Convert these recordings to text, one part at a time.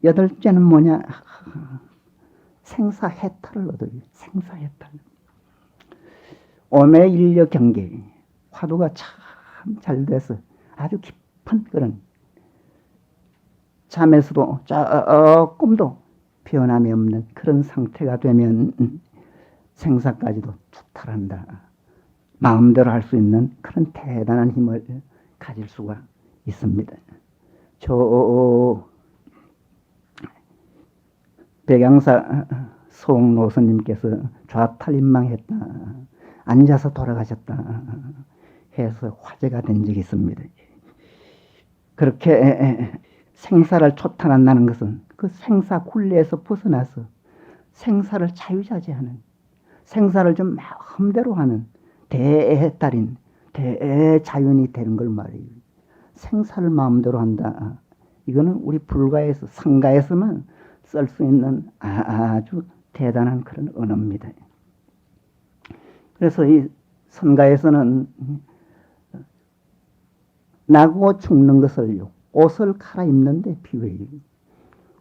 여덟째는 뭐냐? 생사해탈을 얻어요. 생사해탈. 오매일려 경계. 화두가 참 잘 돼서 아주 깊은 그런 잠에서도 조금도 변함이 없는 그런 상태가 되면 생사까지도 투탈한다. 마음대로 할 수 있는 그런 대단한 힘을 가질 수가 있습니다. 저 백양사 송노선님께서 좌탈인망했다, 앉아서 돌아가셨다 해서 화제가 된 적이 있습니다. 그렇게 생사를 초탈한다는 것은 그 생사 굴레에서 벗어나서 생사를 자유자재하는, 생사를 좀 마음대로 하는 대해탈인, 대자연이 되는 걸 말이에요. 생사를 마음대로 한다. 이거는 우리 불가에서, 상가에서만 쓸 수 있는 아주 대단한 그런 언어입니다. 그래서 이 선가에서는 나고 죽는 것을요, 옷을 갈아입는데 비유해요.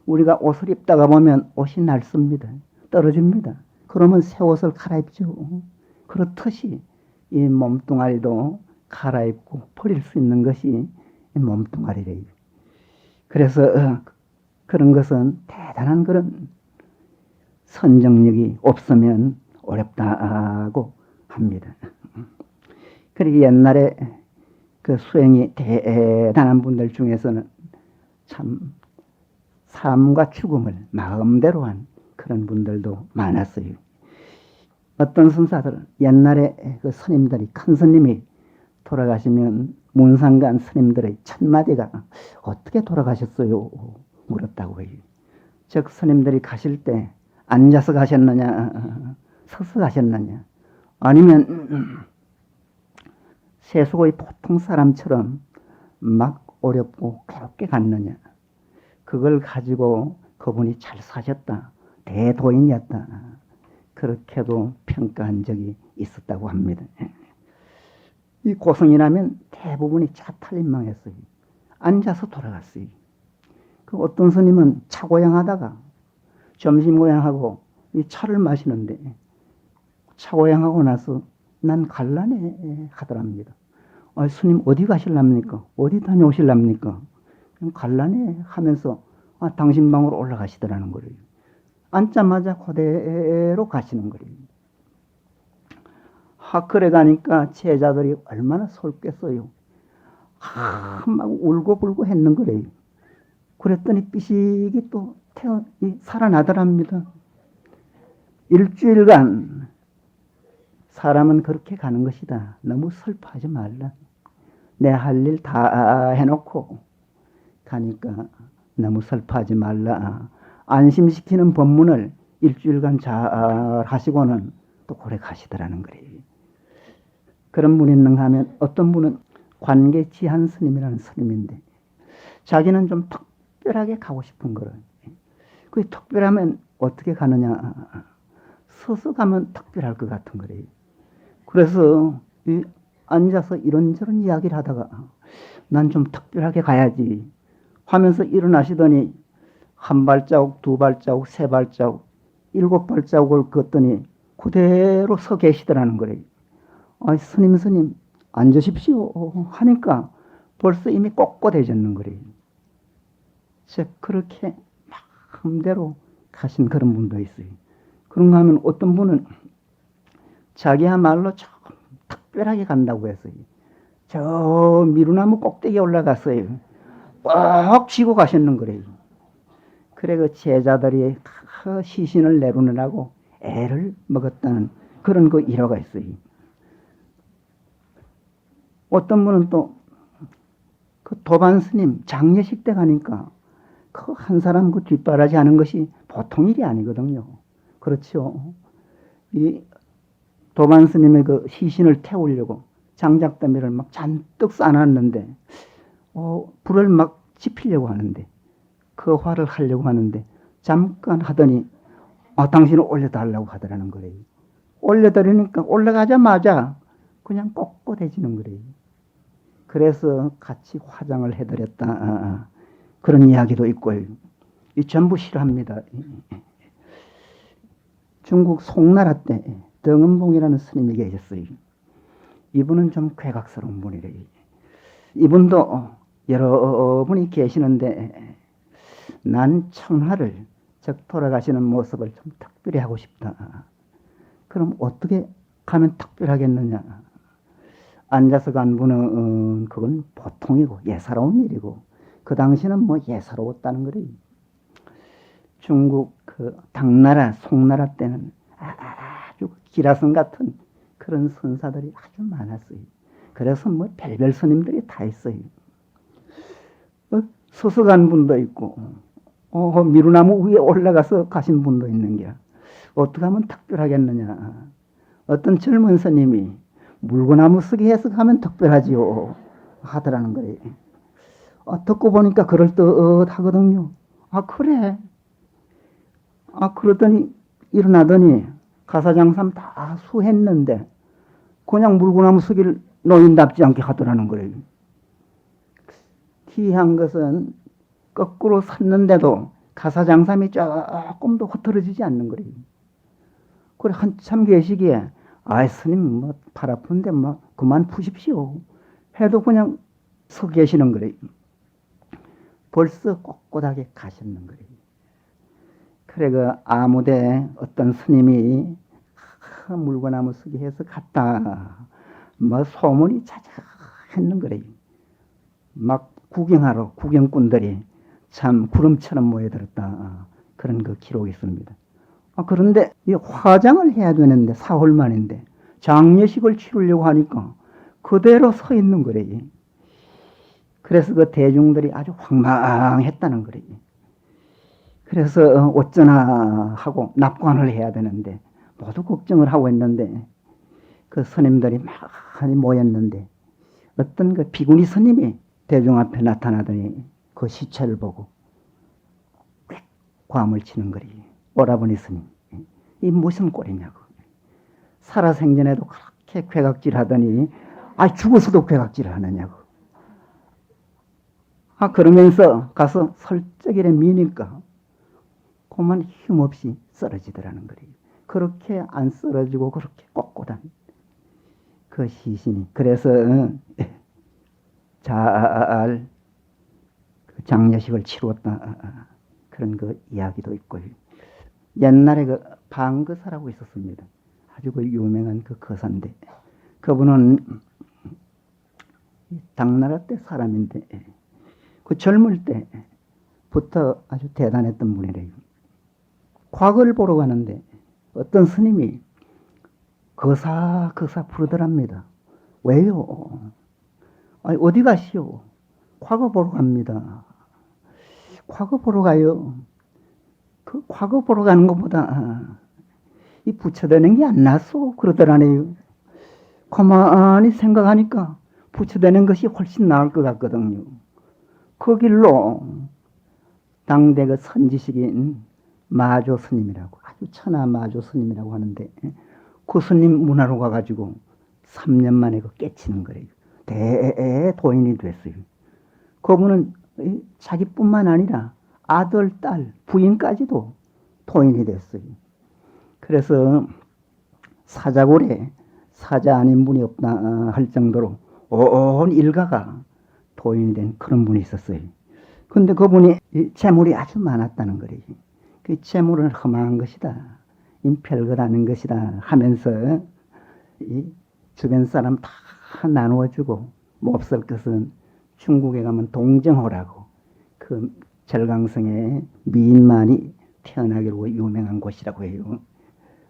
우리가 옷을 입다가 보면 옷이 낡습니다. 떨어집니다. 그러면 새 옷을 갈아입죠. 그렇듯이 이 몸뚱아리도 갈아입고 버릴 수 있는 것이 이 몸뚱아리래요. 그래서 그런 것은 대단한 그런 선정력이 없으면 어렵다고 합니다. 그리고 옛날에 그 수행이 대단한 분들 중에서는 참 삶과 죽음을 마음대로 한 그런 분들도 많았어요. 어떤 선사들은 옛날에 그 스님들이, 큰 스님이 돌아가시면 문상간 스님들의 첫 마디가 어떻게 돌아가셨어요? 물었다고 해요. 즉 스님들이 가실 때 앉아서 가셨느냐, 서서 가셨느냐, 아니면 세속의 보통 사람처럼 막 어렵고 괴롭게 갔느냐, 그걸 가지고 그분이 잘 사셨다, 대도인이었다, 그렇게도 평가한 적이 있었다고 합니다. 이 고성이라면 대부분이 자탈인망했어요. 앉아서 돌아갔어요. 그 어떤 스님은 차고향하다가 점심고향하고 이 차를 마시는데 차고향하고 나서 난 갈라네 하더랍니다. 스님 어디 가실랍니까? 어디 다녀오실랍니까? 갈라네 하면서 당신 방으로 올라가시더라는 거예요. 앉자마자 그대로 가시는 거예요. 그래 가니까 제자들이 얼마나 설깼어요. 막 울고불고 했는 거래요. 그랬더니 삐식이 또 살아나더랍니다. 일주일간 사람은 그렇게 가는 것이다. 너무 슬퍼하지 말라. 내 할 일 다 해놓고 가니까 너무 슬퍼하지 말라. 안심시키는 법문을 일주일간 잘 하시고는 또 오래 가시더라는 거예요. 그런 분이 있는가 하면 어떤 분은 관계지한 스님이라는 스님인데 자기는 좀 특별하게 가고 싶은 거를, 그 특별하면 어떻게 가느냐, 서서 가면 특별할 것 같은 거래요. 그래서 앉아서 이런저런 이야기를 하다가 난 좀 특별하게 가야지 하면서 일어나시더니 한 발자국, 두 발자국, 세 발자국, 일곱 발자국을 걷더니 그대로 서 계시더라는 거래요. 스님 앉으십시오 하니까 벌써 이미 꼿꼿해졌는 거래요. 즉 그렇게 마음대로 가신 그런 분도 있어요. 그런가 하면 어떤 분은 자기야말로 조금 특별하게 간다고 했어요. 저 미루나무 꼭대기에 올라갔어요. 꽉 쥐고 가셨는 거래요. 그래 그 제자들이 시신을 내려놓으라고 애를 먹었다는 그런 그 일화가 있어요. 어떤 분은 또 그 도반 스님 장례식 때 가니까 그 한 사람 그 뒷바라지 하는 것이 보통 일이 아니거든요. 그렇죠. 이 도반 스님의 그 시신을 태우려고 장작더미를 막 잔뜩 쌓아놨는데 불을 막 지피려고 하는데, 그 화를 하려고 하는데 잠깐 하더니 당신을 올려달라고 하더라는 거예요. 올려드리니까 올라가자마자 그냥 꼿꼿해지는 거예요. 그래서 같이 화장을 해드렸다, 그런 이야기도 있고요. 이 전부 싫어합니다. 중국 송나라 때 덩은봉이라는 스님이 계셨어요. 이분은 좀 괴각스러운 분이래요. 이분도 여러분이 계시는데 난 청하를, 즉 돌아가시는 모습을 좀 특별히 하고 싶다. 그럼 어떻게 가면 특별하겠느냐? 앉아서 간 분은 그건 보통이고 예사로운 일이고, 그 당시는 뭐 예사로웠다는 거래요. 중국 그 당나라, 송나라 때는 아주 기라성 같은 그런 선사들이 아주 많았어요. 그래서 뭐 별별 스님들이 다 있어요. 서서 간 분도 있고, 미루나무 위에 올라가서 가신 분도 있는 게 어떻게 하면 특별하겠느냐. 어떤 젊은 스님이 물구나무 쓰기 해서 가면 특별하지요 하더라는 거예요. 듣고 보니까 그럴듯하거든요. 그래. 그러더니 일어나더니 가사장삼 다 수했는데 그냥 물구나무 쓰기를 노인답지 않게 하더라는 거예요. 희한 것은 거꾸로 섰는데도 가사장삼이 조금도 흐트러지지 않는 거예요. 그래 한참 계시기에 스님 뭐 팔 아픈데 뭐 그만 푸십시오 해도 그냥 서 계시는 거예요. 벌써 꼿꼿하게 가셨는 거예요. 그래 그 아무데 어떤 스님이 물구나무 쓰기 해서 갔다 뭐 소문이 자자했는 거래요. 막 구경하러 구경꾼들이 참 구름처럼 모여들었다. 그런 그 기록이 있습니다. 그런데 이 화장을 해야 되는데 사흘 만인데 장례식을 치르려고 하니까 그대로 서 있는 거래요. 그래서 그 대중들이 아주 황망했다는 거래요. 그래서 어쩌나 하고 납관을 해야 되는데 모두 걱정을 하고 있는데 그 스님들이 많이 모였는데 어떤 그 비구니 스님이 대중 앞에 나타나더니 그 시체를 보고 괌을 치는 거리. 오라버니 스님, 이 무슨 꼴이냐고. 살아생전에도 그렇게 괴각질 하더니 죽어서도 괴각질을 하느냐고. 그러면서 가서 설적이래 미니까 그만 힘없이 쓰러지더라는 거예요. 그렇게 안 쓰러지고 그렇게 꼿꼿한 그 시신이. 그래서 잘 장례식을 치루었다. 그런 그 이야기도 있고요. 옛날에 그 방거사라고 있었습니다. 아주 그 유명한 그 거사인데 그분은 당나라 때 사람인데 그 젊을 때부터 아주 대단했던 분이래요. 과거를 보러 가는데 어떤 스님이 거사 부르더랍니다. 왜요? 어디 가시오? 과거 보러 갑니다. 과거 보러 가요. 그 과거 보러 가는 것보다 이 부처되는 게 안 낫소 그러더라네요. 가만히 생각하니까 부처되는 것이 훨씬 나을 것 같거든요. 그 길로 당대 그 선지식인 마조 스님이라고, 아주 천하 마조 스님이라고 하는데 그 스님 문화로 가가지고 3년 만에 그 깨치는 거예요. 대도인이 됐어요. 그분은 자기뿐만 아니라 아들, 딸, 부인까지도 도인이 됐어요. 그래서 사자골에 사자 아닌 분이 없다 할 정도로 온 일가가 도인이 된 그런 분이 있었어요. 근데 그분이 재물이 아주 많았다는 거예요. 그 재물은 험한 것이다. 별것 아닌 것이다 하면서 이 주변 사람 다 나누어주고 몹쓸 것은 중국에 가면 동정호라고 그 절강성에 미인만이 태어나기로 유명한 곳이라고 해요.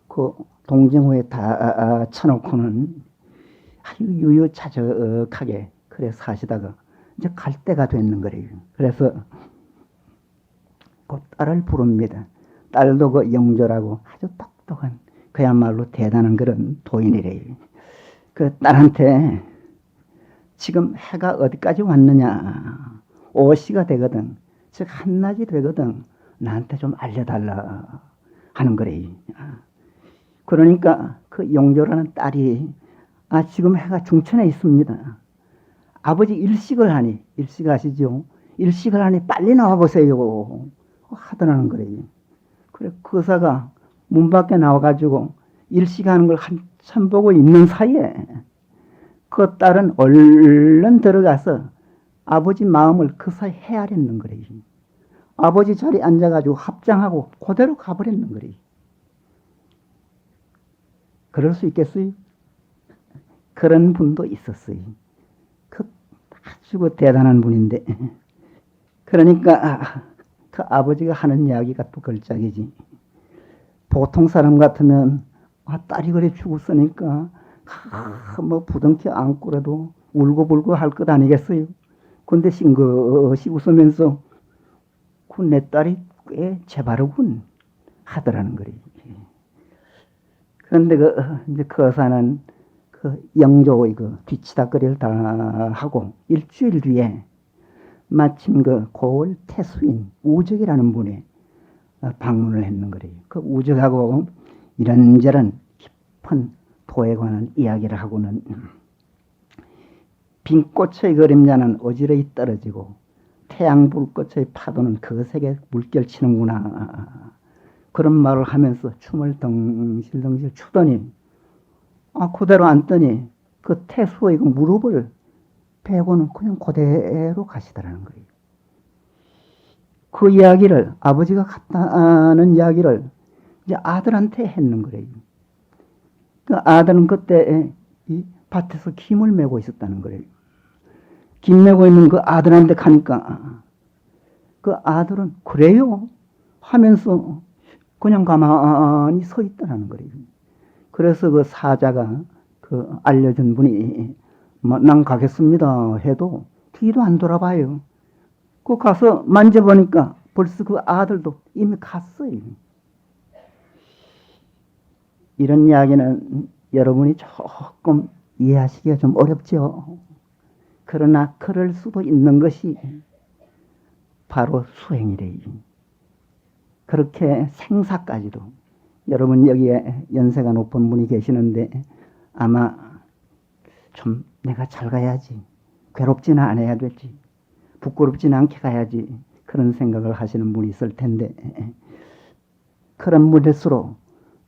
그 동정호에 다 쳐놓고는 아주 유유자적하게 그래 사시다가 이제 갈 때가 됐는 거래요. 그래서 그 딸을 부릅니다. 딸도 그 영조라고 아주 똑똑한 그야말로 대단한 그런 도인이래요. 그 딸한테 지금 해가 어디까지 왔느냐. 5시가 되거든. 즉 한낮이 되거든. 나한테 좀 알려달라 하는 거래요. 그러니까 그 영조라는 딸이 지금 해가 중천에 있습니다. 아버지 일식을 하니, 일식 아시죠? 일식을 하니 빨리 나와보세요. 하더라는 거래요. 그래, 그 의사가 문 밖에 나와가지고 일식하는 걸 한참 보고 있는 사이에 그 딸은 얼른 들어가서 아버지 마음을 그 사이 헤아렸는 거래요. 아버지 자리에 앉아가지고 합장하고 그대로 가버렸는 거래요. 그럴 수 있겠어요? 그런 분도 있었어요. 그 아주 대단한 분인데. 그러니까 그 아버지가 하는 이야기가 또 걸작이지. 보통 사람 같으면 딸이 그래 죽었으니까 뭐 부둥켜 안고라도 울고불고 할 것 아니겠어요? 근데 싱긋이 웃으면서 그 내 딸이 꽤 제바르군 하더라는 거리. 그런데 이제 그 여사는 그 영조의 그 뒤치다거리를 다 하고 일주일 뒤에 마침 그 고을 태수인 우적이라는 분이 방문을 했는 거래요. 그 우적하고 이런저런 깊은 도에 관한 이야기를 하고는 빈꽃의 그림자는 어지러이 떨어지고 태양 불꽃의 파도는 거세게 물결치는구나. 그런 말을 하면서 춤을 덩실덩실 추더니 그대로 앉더니 그 태수의 그 무릎을 베고는 그냥 그대로 가시더라는 거예요. 그 이야기를 아버지가 갔다는 이야기를 이제 아들한테 했는 거예요. 그 아들은 그때 이 밭에서 김을 메고 있었다는 거예요. 김 메고 있는 그 아들한테 가니까 그 아들은 그래요 하면서 그냥 가만히 서 있더라는 거예요. 그래서 그 사자가 그 알려준 분이 난 가겠습니다 해도 뒤도 안 돌아봐요. 그 가서 만져보니까 벌써 그 아들도 이미 갔어요. 이런 이야기는 여러분이 조금 이해하시기가 좀 어렵죠. 그러나 그럴 수도 있는 것이 바로 수행이래요. 그렇게 생사까지도 여러분 여기에 연세가 높은 분이 계시는데 아마 좀 내가 잘 가야지, 괴롭지는 않아야 되지, 부끄럽지는 않게 가야지 그런 생각을 하시는 분이 있을 텐데 그런 분일수록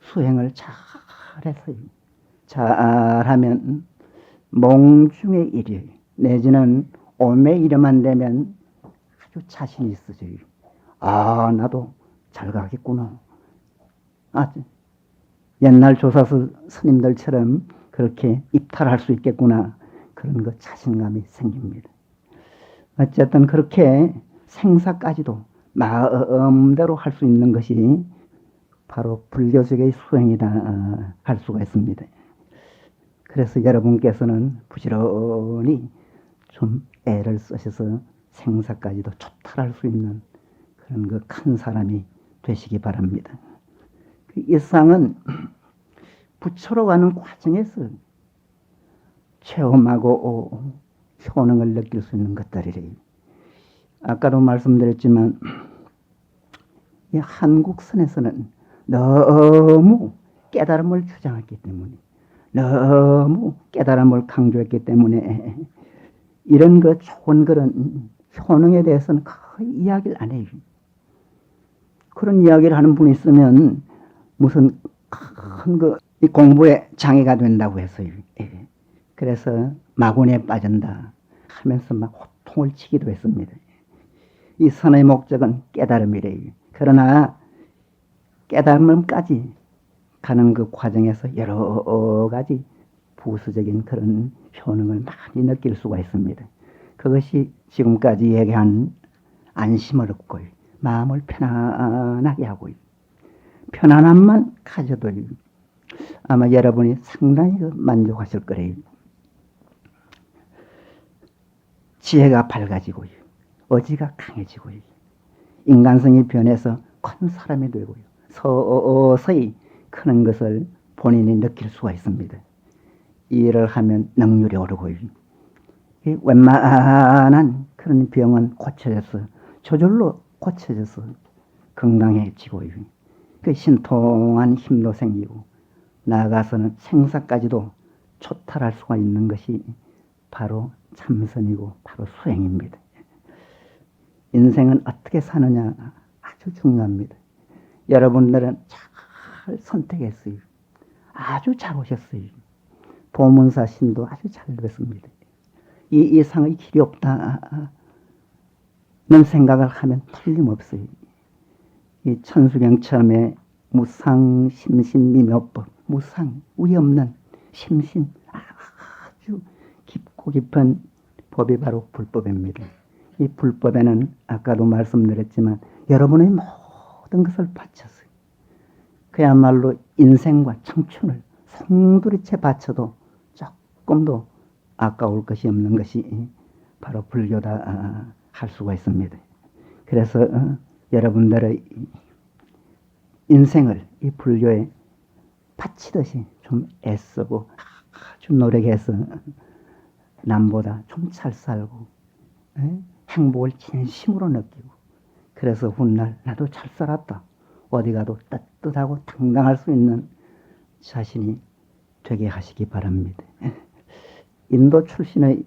수행을 잘해서 잘하면 몽중의 일이 내지는 오매 이르만 되면 아주 자신이 있어져요. 나도 잘 가겠구나. 옛날 조사수 스님들처럼 그렇게 입탈할 수 있겠구나. 그런 거 자신감이 생깁니다. 어쨌든 그렇게 생사까지도 마음대로 할 수 있는 것이 바로 불교적의 수행이다 할 수가 있습니다. 그래서 여러분께서는 부지런히 좀 애를 쓰셔서 생사까지도 초탈할 수 있는 그런 그 큰 사람이 되시기 바랍니다. 그 일상은 부처로 가는 과정에서 체험하고 효능을 느낄 수 있는 것들이래요. 아까도 말씀드렸지만 이 한국선에서는 너무 깨달음을 주장했기 때문에 너무 깨달음을 강조했기 때문에 이런 그 좋은 그런 효능에 대해서는 거의 이야기를 안 해요. 그런 이야기를 하는 분이 있으면 무슨 큰 그 공부에 장애가 된다고 했어요. 그래서 마군에 빠진다 하면서 막 호통을 치기도 했습니다. 이 선의 목적은 깨달음이래요. 그러나 깨달음까지 가는 그 과정에서 여러 가지 부수적인 그런 효능을 많이 느낄 수가 있습니다. 그것이 지금까지 얘기한 안심을 얻고 마음을 편안하게 하고 편안함만 가져도 아마 여러분이 상당히 만족하실 거예요. 지혜가 밝아지고요. 의지가 강해지고요. 인간성이 변해서 큰 사람이 되고요. 서서히 크는 것을 본인이 느낄 수가 있습니다. 이 일을 하면 능률이 오르고요. 웬만한 그런 병은 고쳐져서 저절로 고쳐져서 건강해지고요. 그 신통한 힘도 생기고 나아가서는 생사까지도 초탈할 수가 있는 것이 바로 참선이고 바로 수행입니다. 인생은 어떻게 사느냐 아주 아주 중요합니다. 여러분들은 잘 선택했어요. 아주 잘 오셨어요. 보문사 신도 아주 잘 됐습니다. 이 이상의 길이 없다는 생각을 하면 틀림없어요. 이 천수경 처음에 무상, 심신, 미묘법, 무상, 위 없는 심신, 아주 깊고 깊은 법이 바로 불법입니다. 이 불법에는 아까도 말씀드렸지만 여러분의 모든 것을 바쳤어요. 그야말로 인생과 청춘을 송두리째 바쳐도 조금도 아까울 것이 없는 것이 바로 불교다 할 수가 있습니다. 그래서 여러분들의 인생을 이 불교에 바치듯이 좀 애쓰고 아주 노력해서 남보다 좀 잘 살고 행복을 진심으로 느끼고 그래서 훗날 나도 잘 살았다. 어디 가도 떳떳하고 당당할 수 있는 자신이 되게 하시기 바랍니다. 인도 출신의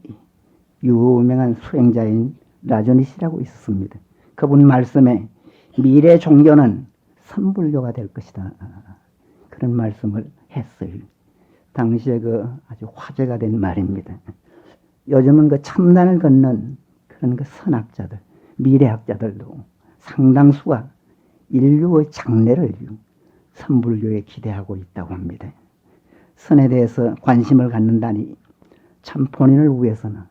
유명한 수행자인 라저니시라고 있었습니다. 그분 말씀에 미래 종교는 선불교가 될 것이다. 그런 말씀을 했어요. 당시에 그 아주 화제가 된 말입니다. 요즘은 그 참단을 걷는 그런 그 선학자들, 미래학자들도 상당수가 인류의 장래를 선불교에 기대하고 있다고 합니다. 선에 대해서 관심을 갖는다니 참 본인을 위해서나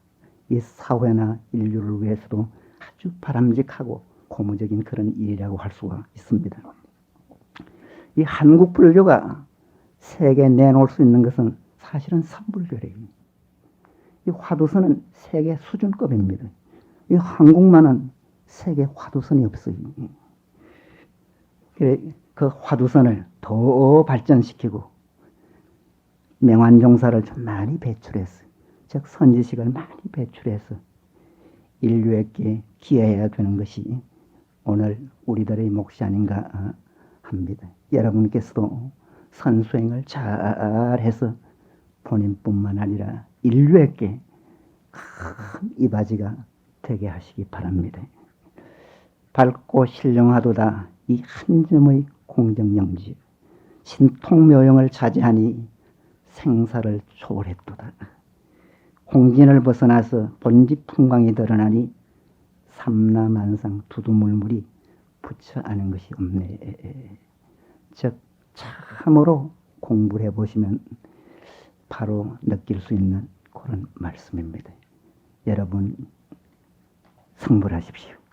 이 사회나 인류를 위해서도 아주 바람직하고 고무적인 그런 일이라고 할 수가 있습니다. 이 한국 불교가 세계에 내놓을 수 있는 것은 사실은 선불교래요. 이 화두선은 세계 수준급입니다. 이 한국만은 세계 화두선이 없어요. 그 화두선을 더 발전시키고 명환종사를 좀 많이 배출해서 즉 선지식을 많이 배출해서 인류에게 기여해야 되는 것이 오늘 우리들의 몫이 아닌가 합니다. 여러분께서도 선수행을 잘해서 본인뿐만 아니라 인류에게 큰 이바지가 되게 하시기 바랍니다. 밝고 신령하도다 이 한 점의 공정영지 신통묘용을 자제하니 생사를 초월했도다. 공진을 벗어나서 본지 풍광이 드러나니 삼라만상 두두물물이 부처 아는 것이 없네. 즉 참으로 공부를 해보시면 바로 느낄 수 있는 그런 말씀입니다. 여러분 성불하십시오.